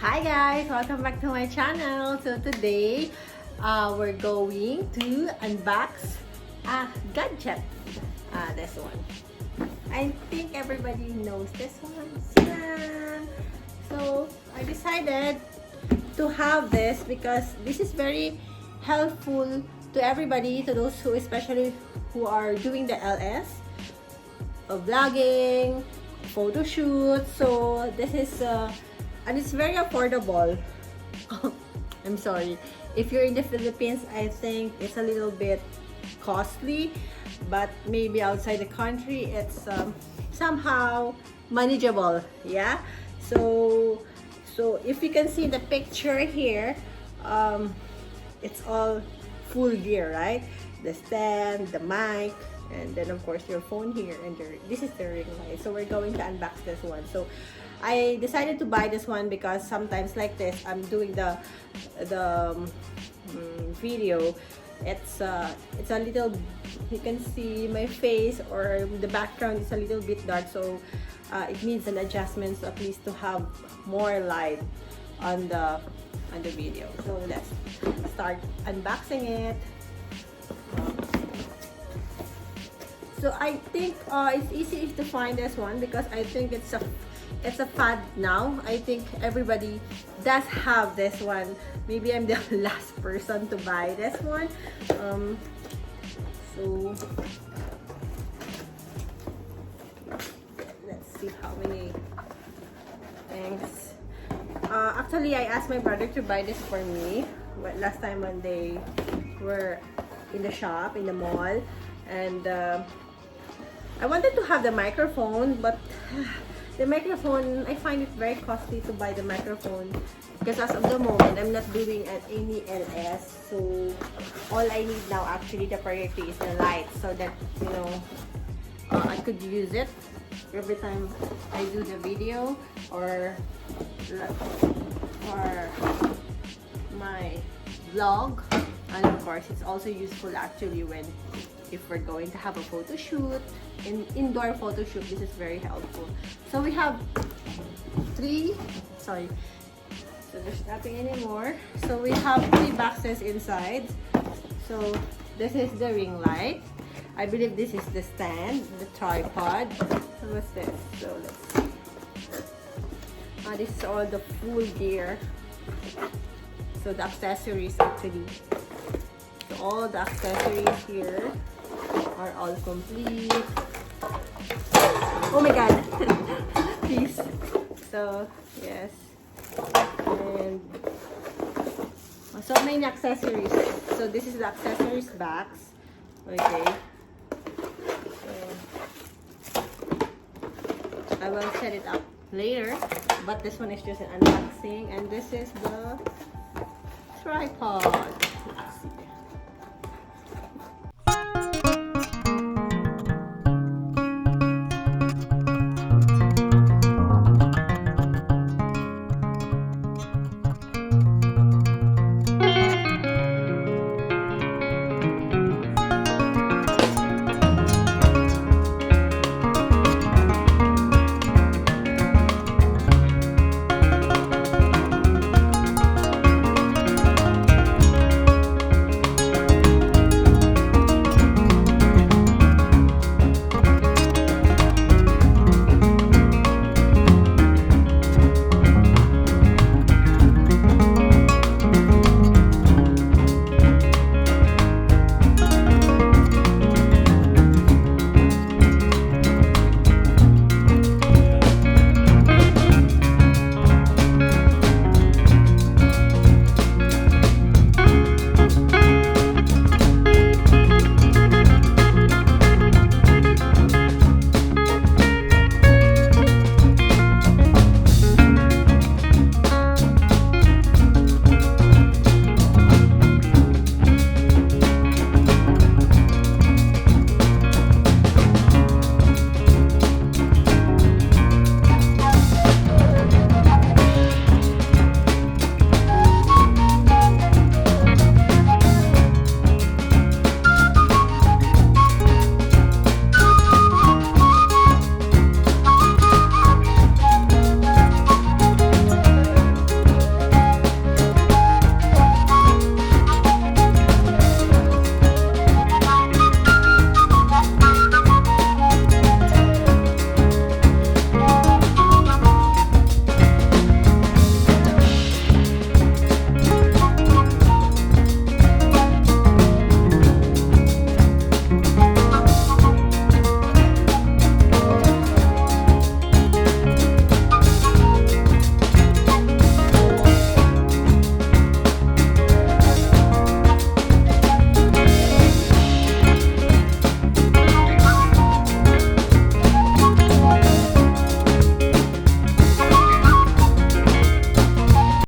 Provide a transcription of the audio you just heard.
Hi guys, welcome back to my channel. So today we're going to unbox a gadget. This one. I think everybody knows this one. So I decided to have this because this is very helpful to everybody, to those who especially who are doing the LS, vlogging, photo shoot. So this is and it's very affordable. I'm sorry, if you're in the Philippines, I think it's a little bit costly, but maybe outside the country it's somehow manageable. Yeah, so if you can see the picture here, it's all full gear, right? The stand, the mic, and then of course your phone here, and this is the ring light. So we're going to unbox this one. So I decided to buy this one because sometimes like this, I'm doing the video. It's a little, you can see my face or the background is a little bit dark, so it needs an adjustment, so at least to have more light on the video. So let's start unboxing it. So I think it's easy to find this one because I think it's a fad now. I think everybody does have this one. Maybe I'm the last person to buy this one. So let's see how many things. Actually, I asked my brother to buy this for me last time when they were in the shop, in the mall, and I wanted to have the microphone, but the microphone, I find it very costly to buy the microphone because as of the moment, I'm not doing any LS. So all I need now, actually, the priority is the light, so that, you know, I could use it every time I do the video or my vlog. And of course, it's also useful actually if we're going to have a photo shoot, indoor photo shoot. This is very helpful. So we have so there's nothing anymore. So we have 3 boxes inside. So this is the ring light. I believe this is the stand, the tripod. What's this? So let's see. This is all the full gear. So the accessories actually. So all the accessories here are all complete. Oh my god. Please. So yes, and so many accessories. So this is the accessories box. Okay, so I will set it up later, but this one is just an unboxing, and this is the tripod.